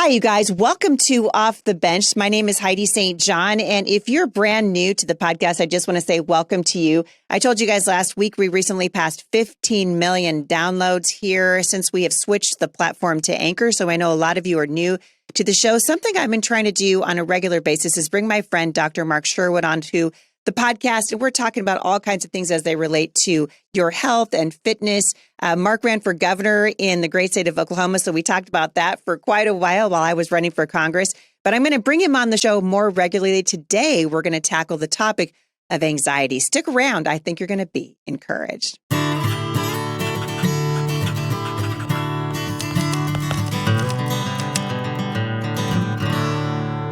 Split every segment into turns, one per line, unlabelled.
Hi, you guys. Welcome to Off the Bench. My name is Heidi St. John. And if you're brand new to the podcast, I just want to say welcome to you. I told you guys last week, we recently passed 15 million downloads here since we have switched the platform to Anchor. So I know a lot of you are new to the show. Something I've been trying to do on a regular basis is bring my friend, Dr. Mark Sherwood, onto the podcast. And we're talking about all kinds of things as they relate to your health and fitness. Mark ran for governor in the great state of Oklahoma. So we talked about that for quite a while I was running for Congress. But I'm going to bring him on the show more regularly. Today, we're going to tackle the topic of anxiety. Stick around. I think you're going to be encouraged.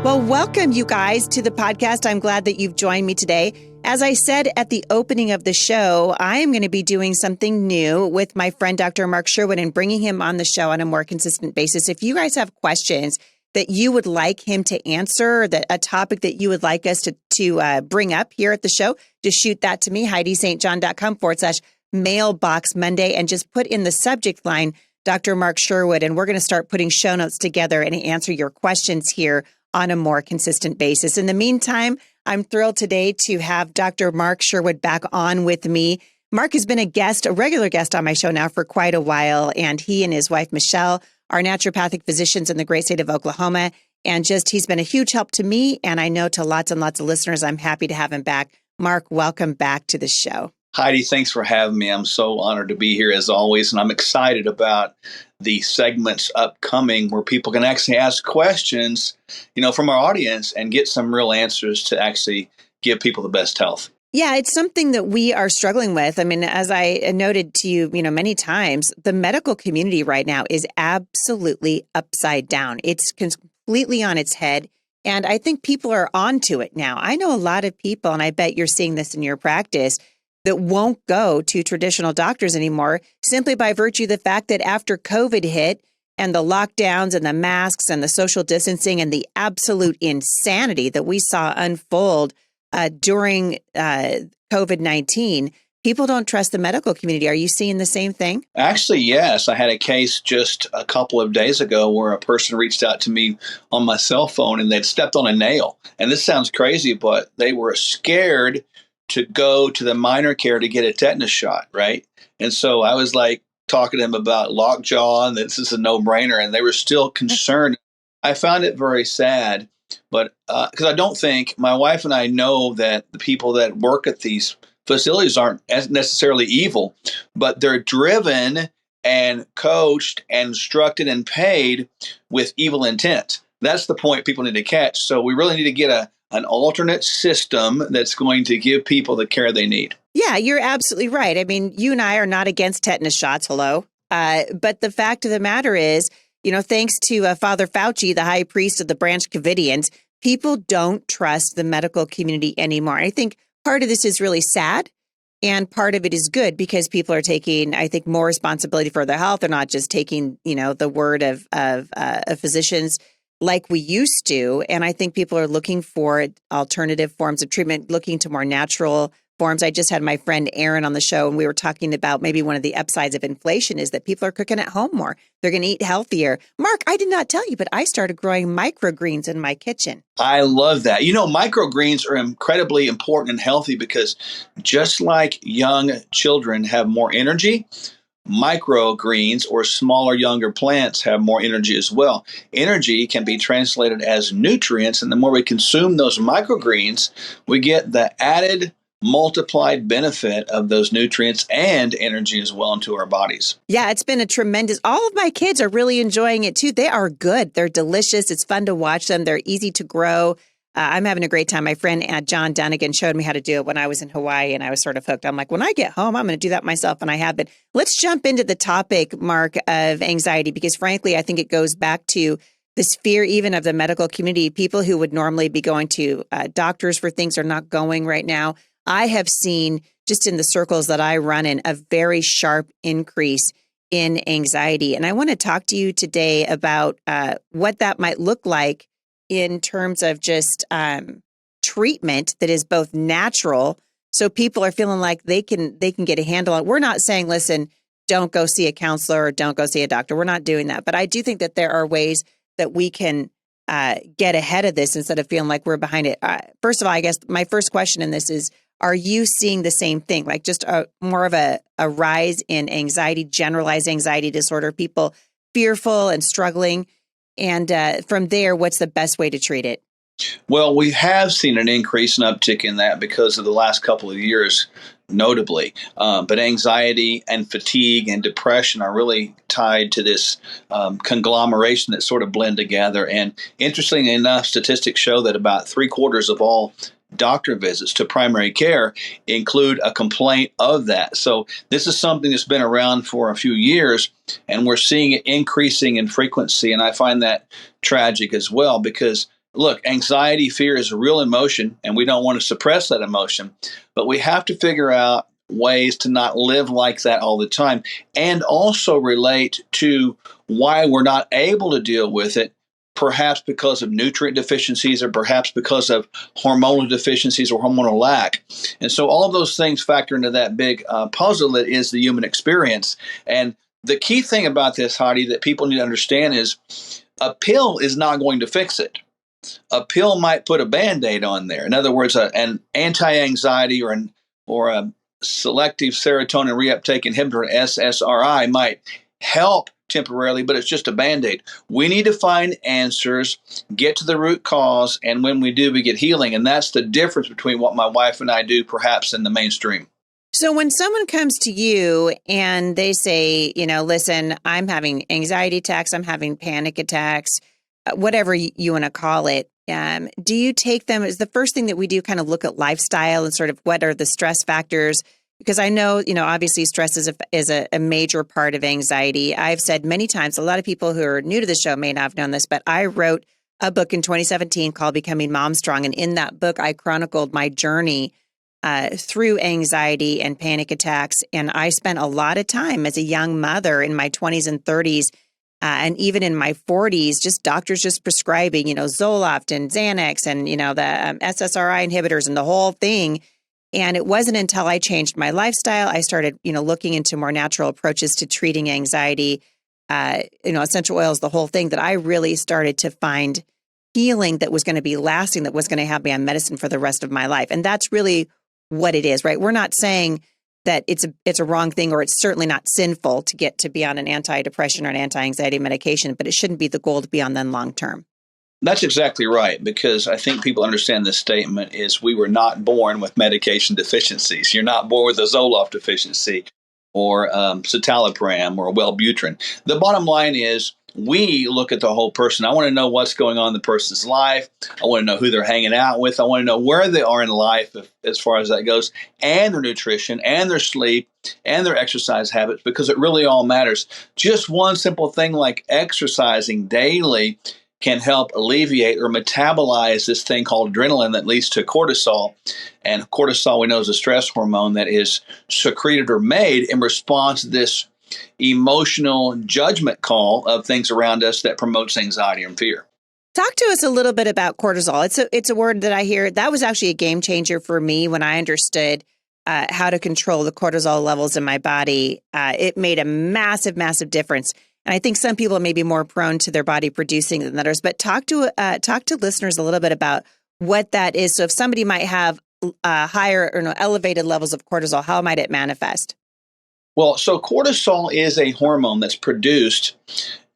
Well, welcome you guys to the podcast. I'm glad that you've joined me today. As I said at the opening of the show, I am going to be doing something new with my friend, Dr. Mark Sherwood, and bringing him on the show on a more consistent basis. If you guys have questions that you would like him to answer, that a topic that you would like us to bring up here at the show, just shoot that to me, HeidiSt.John.com/mailbox Monday, and just put in the subject line, Dr. Mark Sherwood, and we're going to start putting show notes together and answer your questions here on a more consistent basis. In the meantime, I'm thrilled today to have Dr. Mark Sherwood back on with me. Mark has been a regular guest on my show now for quite a while, and he and his wife, Michelle, are naturopathic physicians in the great state of Oklahoma. And he's been a huge help to me, and I know to lots and lots of listeners. I'm happy to have him back. Mark, welcome back to the show.
Heidi, thanks for having me. I'm so honored to be here as always, and I'm excited about the segments upcoming where people can actually ask questions, from our audience and get some real answers to actually give people the best health.
Yeah, it's something that we are struggling with. I mean, as I noted to you, many times, the medical community right now is absolutely upside down. It's completely on its head. And I think people are onto it now. I know a lot of people, and I bet you're seeing this in your practice, that won't go to traditional doctors anymore simply by virtue of the fact that after COVID hit and the lockdowns and the masks and the social distancing and the absolute insanity that we saw unfold during COVID-19, people don't trust the medical community. Are you seeing the same thing?
Actually, yes. I had a case just a couple of days ago where a person reached out to me on my cell phone and they'd stepped on a nail. And this sounds crazy, but they were scared to go to the minor care to get a tetanus shot, right? And so I was like talking to them about lockjaw and this is a no-brainer, and they were still concerned. I found it very sad, but because I don't think my wife and I know that the people that work at these facilities aren't necessarily evil, but they're driven and coached and instructed and paid with evil intent. That's the point people need to catch. So we really need to get an alternate system that's going to give people the care they need.
Yeah, you're absolutely right. I mean, you and I are not against tetanus shots. Hello. But the fact of the matter is, thanks to Father Fauci, the high priest of the Branch Covidians, people don't trust the medical community anymore. I think part of this is really sad. And part of it is good because people are taking, I think, more responsibility for their health. They're not just taking, the word of physicians like we used to. And I think people are looking for alternative forms of treatment, looking to more natural forms. I just had my friend Aaron on the show, and we were talking about maybe one of the upsides of inflation is that people are cooking at home more. They're going to eat healthier. Mark, I did not tell you, but I started growing microgreens in my kitchen.
I love that. Microgreens are incredibly important and healthy because just like young children have more energy, microgreens or smaller, younger plants have more energy as well. Energy can be translated as nutrients, and the more we consume those microgreens, we get the added multiplied benefit of those nutrients and energy as well into our bodies.
Yeah, it's been all of my kids are really enjoying it too. They are good. They're delicious. It's fun to watch them. They're easy to grow. I'm having a great time. My friend John Dunnigan showed me how to do it when I was in Hawaii, and I was sort of hooked. I'm like, when I get home, I'm going to do that myself, and I have been. Let's jump into the topic, Mark, of anxiety, because frankly, I think it goes back to this fear even of the medical community. People who would normally be going to doctors for things are not going right now. I have seen, just in the circles that I run in, a very sharp increase in anxiety. And I want to talk to you today about what that might look like in terms of just treatment that is both natural, so people are feeling like they can get a handle on it. We're not saying, listen, don't go see a counselor or don't go see a doctor. We're not doing that. But I do think that there are ways that we can get ahead of this instead of feeling like we're behind it? First of all, I guess my first question in this is, are you seeing the same thing? Like just more of a rise in anxiety, generalized anxiety disorder, people fearful and struggling? And from there, what's the best way to treat it?
Well, we have seen an increase and uptick in that because of the last couple of years, notably. But anxiety and fatigue and depression are really tied to this conglomeration that sort of blend together. And interestingly enough, statistics show that about 3/4 of all doctor visits to primary care include a complaint of that. So this is something that's been around for a few years, and we're seeing it increasing in frequency. And I find that tragic as well because look, anxiety, fear is a real emotion, and we don't want to suppress that emotion. But we have to figure out ways to not live like that all the time and also relate to why we're not able to deal with it, perhaps because of nutrient deficiencies or perhaps because of hormonal deficiencies or hormonal lack. And so all of those things factor into that big puzzle that is the human experience. And the key thing about this, Heidi, that people need to understand is a pill is not going to fix it. A pill might put a Band-Aid on there. In other words, an anti-anxiety or a selective serotonin reuptake inhibitor, SSRI, might help temporarily, but it's just a Band-Aid. We need to find answers, get to the root cause, and when we do, we get healing. And that's the difference between what my wife and I do, perhaps in the mainstream.
So when someone comes to you and they say, listen, I'm having anxiety attacks, I'm having panic attacks, whatever you want to call it, do you take them as the first thing that we do kind of look at lifestyle and sort of what are the stress factors? Because I know, obviously stress is a major part of anxiety. I've said many times, a lot of people who are new to the show may not have known this, but I wrote a book in 2017 called Becoming Mom Strong. And in that book, I chronicled my journey through anxiety and panic attacks. And I spent a lot of time as a young mother in my 20s and 30s and even in my 40s, just doctors just prescribing, Zoloft and Xanax and, the SSRI inhibitors and the whole thing. And it wasn't until I changed my lifestyle, I started, looking into more natural approaches to treating anxiety, essential oils, the whole thing, that I really started to find healing that was going to be lasting, that was going to have me on medicine for the rest of my life. And that's really what it is, right? We're not saying that it's a wrong thing, or it's certainly not sinful to get to be on an antidepressant or an anti-anxiety medication, but it shouldn't be the goal to be on them long term.
That's exactly right, because I think people understand this statement is we were not born with medication deficiencies. You're not born with a Zoloft deficiency or citalopram or Wellbutrin. The bottom line is we look at the whole person. I want to know what's going on in the person's life. I want to know who they're hanging out with. I want to know where they are in life as far as that goes, and their nutrition and their sleep and their exercise habits, because it really all matters. Just one simple thing like exercising daily can help alleviate or metabolize this thing called adrenaline that leads to cortisol. And cortisol, we know, is a stress hormone that is secreted or made in response to this emotional judgment call of things around us that promotes anxiety and fear.
Talk to us a little bit about cortisol. It's a word that I hear. That was actually a game changer for me when I understood how to control the cortisol levels in my body. It made a massive, massive difference. And I think some people may be more prone to their body producing than others. But talk to listeners a little bit about what that is. So if somebody might have higher or elevated levels of cortisol, how might it manifest?
Well, so cortisol is a hormone that's produced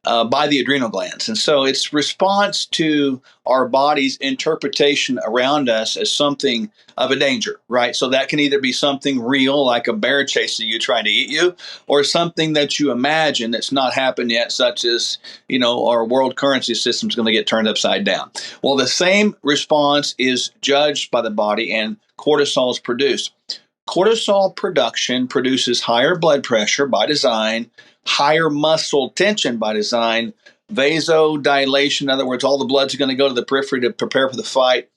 by the adrenal glands. And so it's response to our body's interpretation around us as something of a danger, right? So that can either be something real, like a bear chasing you, trying to eat you, or something that you imagine that's not happened yet, such as, our world currency system is going to get turned upside down. Well, the same response is judged by the body, and cortisol is produced. Cortisol production produces higher blood pressure by design, higher muscle tension by design, vasodilation. In other words, all the blood's going to go to the periphery to prepare for the fight.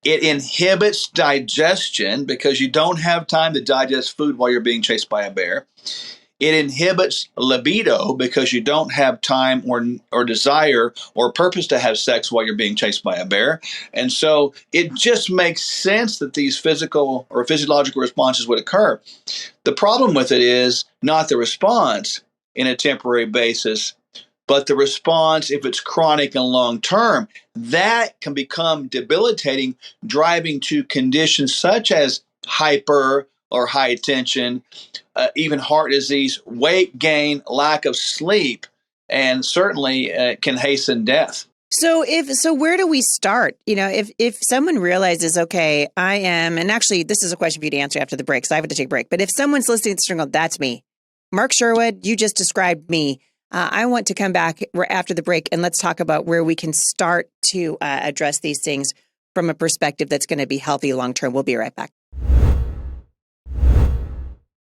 It inhibits digestion because you don't have time to digest food while you're being chased by a bear. It inhibits libido because you don't have time or desire or purpose to have sex while you're being chased by a bear. And so it just makes sense that these physical or physiological responses would occur. The problem with it is not the response in a temporary basis. But the response, if it's chronic and long term, that can become debilitating, driving to conditions such as hyper or high tension, even heart disease, weight gain, lack of sleep, and certainly can hasten death.
So where do we start? If someone realizes, okay, I am, and actually this is a question for you to answer after the break, because I have to take a break. But if someone's listening to this and go, that's me, Mark Sherwood, you just described me. I want to come back after the break and let's talk about where we can start to address these things from a perspective that's going to be healthy long term. We'll be right back.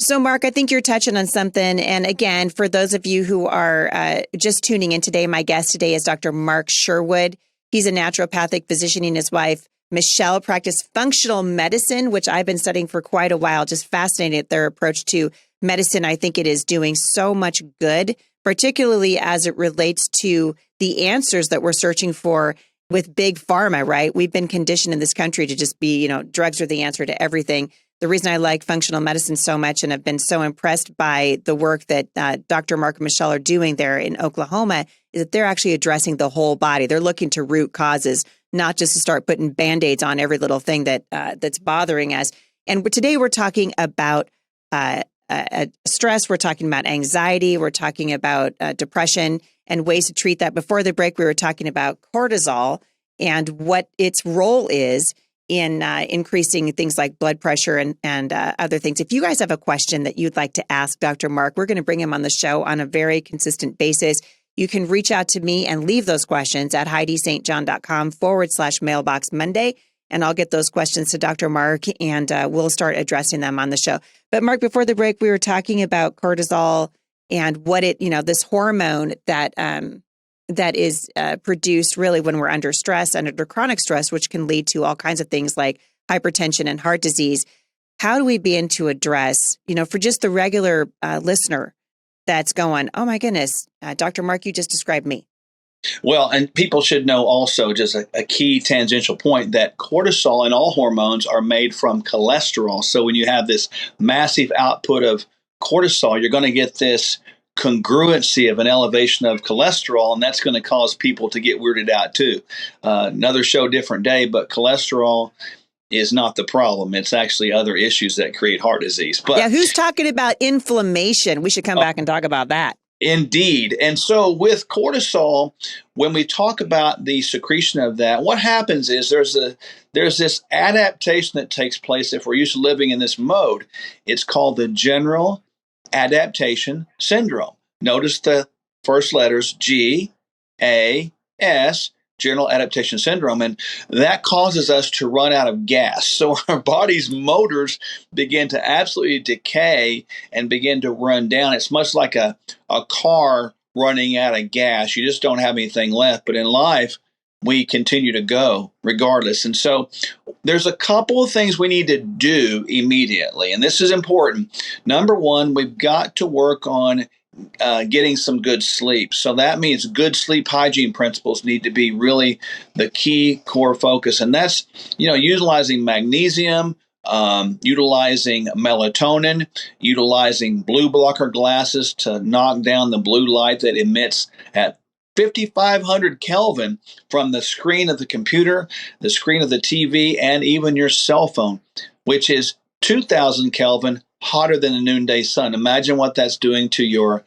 So, Mark, I think you're touching on something. And again, for those of you who are just tuning in today, my guest today is Dr. Mark Sherwood. He's a naturopathic physician, and his wife, Michelle, practice functional medicine, which I've been studying for quite a while. Just fascinated at their approach to medicine. I think it is doing so much good, particularly as it relates to the answers that we're searching for with big pharma, right? We've been conditioned in this country to just be, drugs are the answer to everything. The reason I like functional medicine so much and have been so impressed by the work that Dr. Mark and Michelle are doing there in Oklahoma is that they're actually addressing the whole body. They're looking to root causes, not just to start putting Band-Aids on every little thing that's bothering us. And today we're talking about stress. We're talking about anxiety. We're talking about depression and ways to treat that. Before the break, we were talking about cortisol and what its role is in increasing things like blood pressure and other things. If you guys have a question that you'd like to ask Dr. Mark, we're going to bring him on the show on a very consistent basis. You can reach out to me and leave those questions at HeidiSt.John.com/mailbox Monday, and I'll get those questions to Dr. Mark, and we'll start addressing them on the show. But Mark, before the break, we were talking about cortisol and what this hormone that is produced really when we're under stress and under chronic stress, which can lead to all kinds of things like hypertension and heart disease. How do we begin to address, for just the regular listener that's going, oh my goodness, Dr. Mark, you just described me.
Well, and people should know also just a key tangential point that cortisol and all hormones are made from cholesterol. So when you have this massive output of cortisol, you're going to get this congruency of an elevation of cholesterol, and that's going to cause people to get weirded out too. Another show, different day, but cholesterol is not the problem. It's actually other issues that create heart disease. But
yeah, who's talking about inflammation? We should come back and talk about that.
Indeed. And so with cortisol, when we talk about the secretion of that, what happens is there's this adaptation that takes place if we're used to living in this mode. It's called the general adaptation syndrome. Notice the first letters GAS, general adaptation syndrome, and that causes us to run out of gas. So our body's motors begin to absolutely decay and begin to run down. It's much like a car running out of gas. You just don't have anything left. But in life, we continue to go regardless. And so there's a couple of things we need to do immediately. And this is important. Number one, we've got to work on getting some good sleep. So that means good sleep hygiene principles need to be really the key core focus. And that's, utilizing magnesium, utilizing melatonin, utilizing blue blocker glasses to knock down the blue light that emits at 5,500 Kelvin from the screen of the computer, the screen of the TV, and even your cell phone, which is 2,000 Kelvin hotter than the noonday sun. Imagine what that's doing to your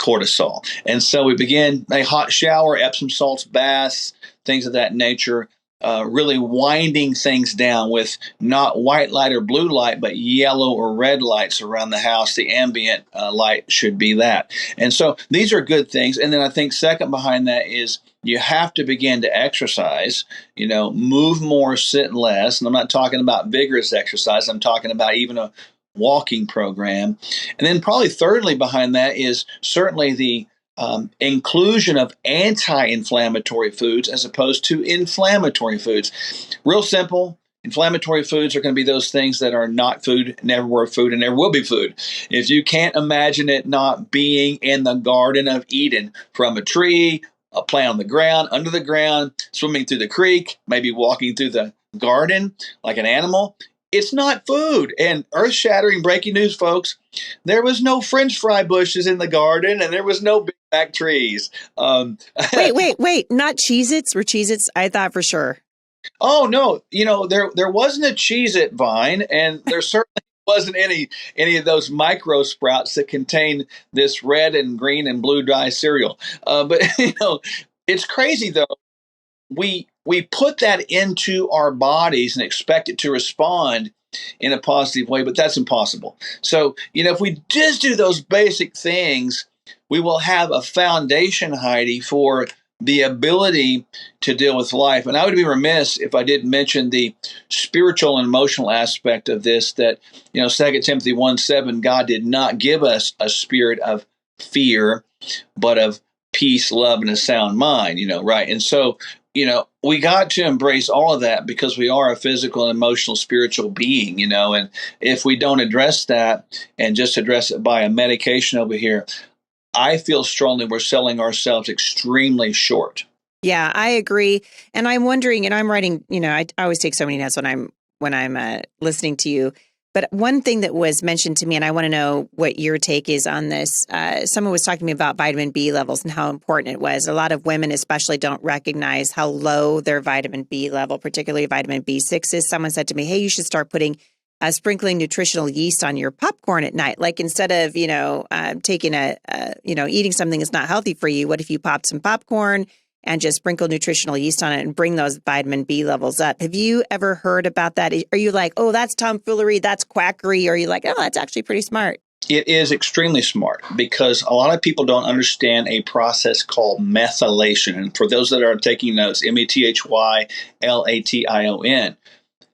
cortisol. And so we begin a hot shower, Epsom salts baths, things of that nature, really winding things down with not white light or blue light, but yellow or red lights around the house. The ambient light should be that. And so these are good things. And then I think second behind that is you have to begin to exercise, move more, sit less. And I'm not talking about vigorous exercise. I'm talking about even a walking program. And then probably thirdly behind that is certainly the inclusion of anti-inflammatory foods as opposed to inflammatory foods. Real simple. Inflammatory foods are going to be those things that are not food, never were food, and never will be food. If you can't imagine it not being in the Garden of Eden, from a tree, a plant on the ground, under the ground, swimming through the creek, maybe walking through the garden like an animal, it's not food. And earth-shattering breaking news, folks, there was no French fry bushes in the garden, and there was no Big back trees.
Wait. Not Cheez-Its? Were Cheez-Its? I thought for sure.
Oh no, there wasn't a Cheez-It vine, and there certainly wasn't any of those micro sprouts that contain this red and green and blue dye cereal. But it's crazy though. We put that into our bodies and expect it to respond in a positive way, but that's impossible. So, if we just do those basic things, we will have a foundation, Heidi, for the ability to deal with life. And I would be remiss if I didn't mention the spiritual and emotional aspect of this, that, 2 Timothy 1:7, God did not give us a spirit of fear, but of peace, love, and a sound mind, right? And so, we got to embrace all of that because we are a physical and emotional spiritual being, and if we don't address that and just address it by a medication over here, I feel strongly we're selling ourselves extremely short.
Yeah, I agree. And I'm wondering, and I'm writing, I always take so many notes when I'm listening to you. But one thing that was mentioned to me, and I want to know what your take is on this. Someone was talking to me about vitamin B levels and how important it was. A lot of women especially don't recognize how low their vitamin B level, particularly vitamin B6 is. Someone said to me, hey, you should start putting sprinkling nutritional yeast on your popcorn at night. Like instead of, taking eating something that's not healthy for you, what if you popped some popcorn and just sprinkle nutritional yeast on it and bring those vitamin B levels up? Have you ever heard about that? Are you like, oh, that's tomfoolery, that's quackery? Or are you like, oh, that's actually pretty smart?
It is extremely smart because a lot of people don't understand a process called methylation. And for those that are taking notes, METHYLATION.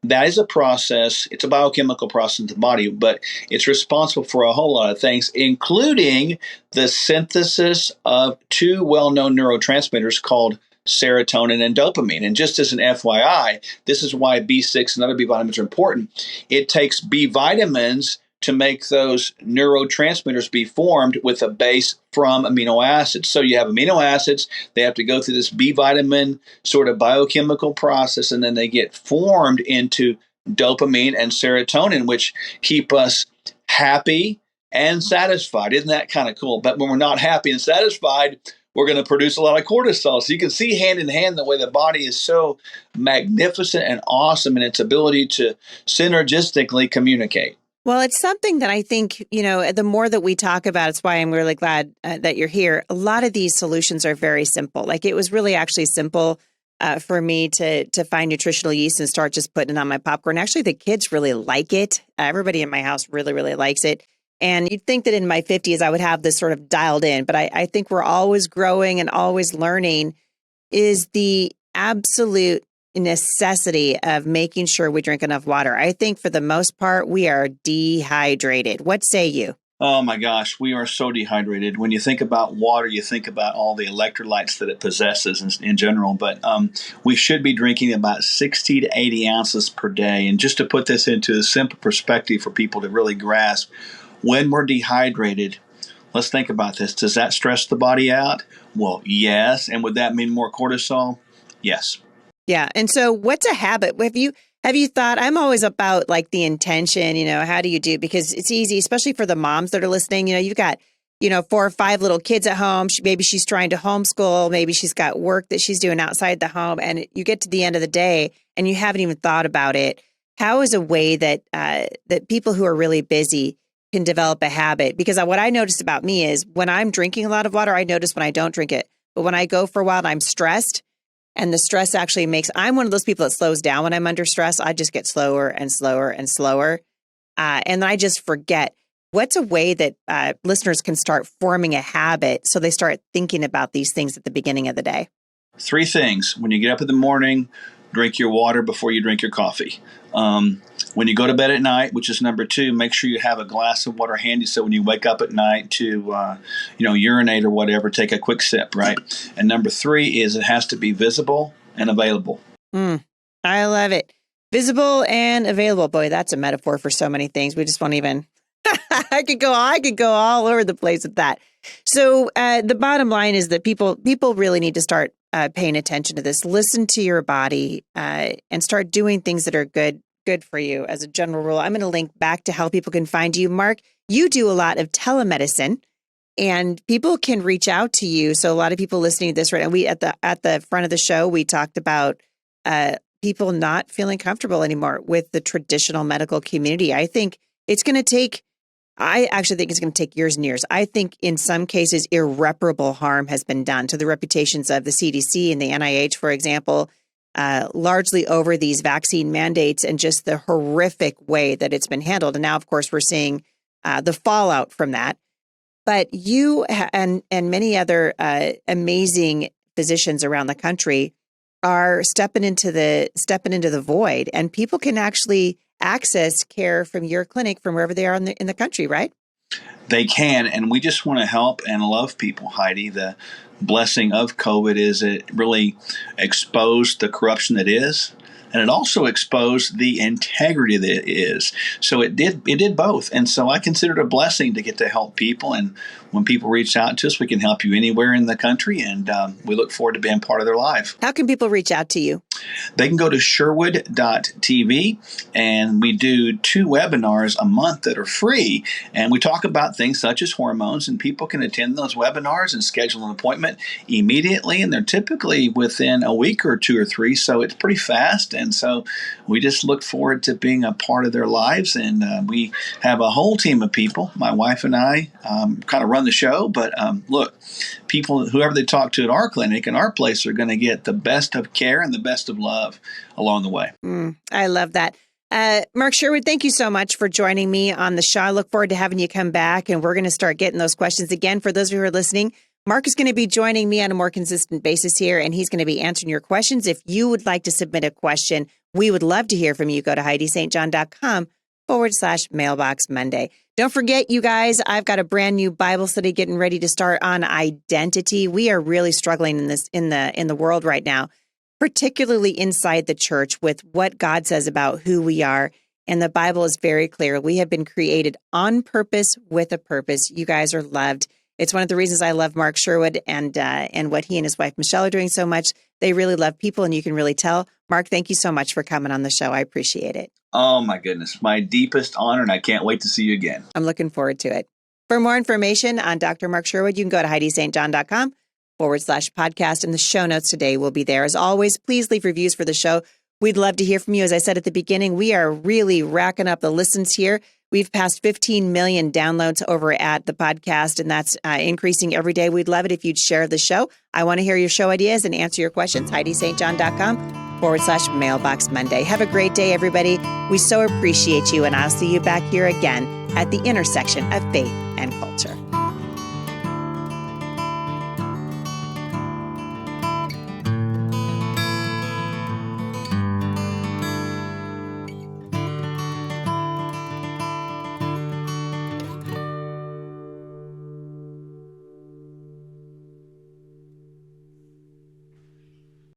That is a process. It's a biochemical process in the body, but it's responsible for a whole lot of things, including the synthesis of two well-known neurotransmitters called serotonin and dopamine. And just as an FYI, this is why B6 and other B vitamins are important. It takes B vitamins to make those neurotransmitters be formed with a base from amino acids. So you have amino acids, they have to go through this B vitamin sort of biochemical process, and then they get formed into dopamine and serotonin, which keep us happy and satisfied. Isn't that kind of cool? But when we're not happy and satisfied, we're going to produce a lot of cortisol. So you can see hand in hand the way the body is so magnificent and awesome in its ability to synergistically communicate.
Well, it's something that I think, the more that we talk about, it's why I'm really glad that you're here. A lot of these solutions are very simple. Like it was really actually simple for me to find nutritional yeast and start just putting it on my popcorn. Actually, the kids really like it. Everybody in my house really, really likes it. And you'd think that in my 50s, I would have this sort of dialed in, but I think we're always growing and always learning is the absolute necessity of making sure we drink enough water. I think for the most part, we are dehydrated. What say you?
Oh my gosh, we are so dehydrated. When you think about water, you think about all the electrolytes that it possesses in general, but we should be drinking about 60 to 80 ounces per day. And just to put this into a simple perspective for people to really grasp, when we're dehydrated, let's think about this. Does that stress the body out? Well, yes. And would that mean more cortisol? Yes.
Yeah. And so what's a habit? Have you thought, I'm always about like the intention, how do you do? Because it's easy, especially for the moms that are listening, you've got, 4 or 5 little kids at home. Maybe she's trying to homeschool. Maybe she's got work that she's doing outside the home. And you get to the end of the day and you haven't even thought about it. How is a way that people who are really busy can develop a habit? Because what I noticed about me is when I'm drinking a lot of water, I notice when I don't drink it. But when I go for a while and I'm stressed, and the stress actually I'm one of those people that slows down when I'm under stress. I just get slower and slower and slower. And then I just forget. What's a way that listeners can start forming a habit so they start thinking about these things at the beginning of the day?
3 things. When you get up in the morning, drink your water before you drink your coffee. When you go to bed at night, which is number 2, make sure you have a glass of water handy so when you wake up at night to urinate or whatever, take a quick sip, right? And number 3 is it has to be visible and available.
I love it. Visible and available. Boy, that's a metaphor for so many things. We just won't even I could go all over the place with that. So the bottom line is that people really need to start paying attention to this. Listen to your body and start doing things that are good for you as a general rule. I'm going to link back to how people can find you. Mark, you do a lot of telemedicine. And people can reach out to you. So a lot of people listening to this right now, we at the front of the show, we talked about people not feeling comfortable anymore with the traditional medical community. I think it's going to take, I actually think it's going to take years and years. I think in some cases, irreparable harm has been done to the reputations of the CDC and the NIH, for example, largely over these vaccine mandates and just the horrific way that it's been handled. And now, of course, we're seeing the fallout from that. But you and many other amazing physicians around the country are stepping into the void, and people can actually access care from your clinic from wherever they are in the country, right?
They can, and we just want to help and love people, Heidi. The blessing of COVID is it really exposed the corruption that is, and it also exposed the integrity that is. So it did both. And so I consider it a blessing to get to help people. And when people reach out to us, we can help you anywhere in the country. And we look forward to being part of their life.
How can people reach out to you?
They can go to Sherwood.tv, and we do 2 webinars a month that are free. And we talk about things such as hormones, and people can attend those webinars and schedule an appointment immediately. And they're typically within a week or 2 or 3. So it's pretty fast. And so we just look forward to being a part of their lives. And we have a whole team of people. My wife and I kind of run the show. But look, people, whoever they talk to at our clinic and our place, are going to get the best of care and the best of love along the way.
I love that. Mark Sherwood, thank you so much for joining me on the show. I look forward to having you come back, and we're going to start getting those questions again. For those of you who are listening, Mark is going to be joining me on a more consistent basis here, and he's going to be answering your questions. If you would like to submit a question, we would love to hear from you. Go to HeidiSt.com/mailbox Monday. Don't forget, you guys, I've got a brand new Bible study getting ready to start on identity. We are really struggling in the world right now, particularly inside the church, with what God says about who we are. And the Bible is very clear. We have been created on purpose with a purpose. You guys are loved. It's one of the reasons I love Mark Sherwood and what he and his wife, Michelle, are doing so much. They really love people, and you can really tell. Mark, thank you so much for coming on the show. I appreciate it.
Oh, my goodness. My deepest honor, and I can't wait to see you again.
I'm looking forward to it. For more information on Dr. Mark Sherwood, you can go to HeidiSt.com/podcast, and the show notes today will be there. As always, please leave reviews for the show. We'd love to hear from you. As I said at the beginning, we are really racking up the listens here. We've passed 15 million downloads over at the podcast, and that's increasing every day. We'd love it if you'd share the show. I want to hear your show ideas and answer your questions. HeidiSt.com/mailbox Monday. Have a great day, everybody. We so appreciate you, and I'll see you back here again at the intersection of faith and culture.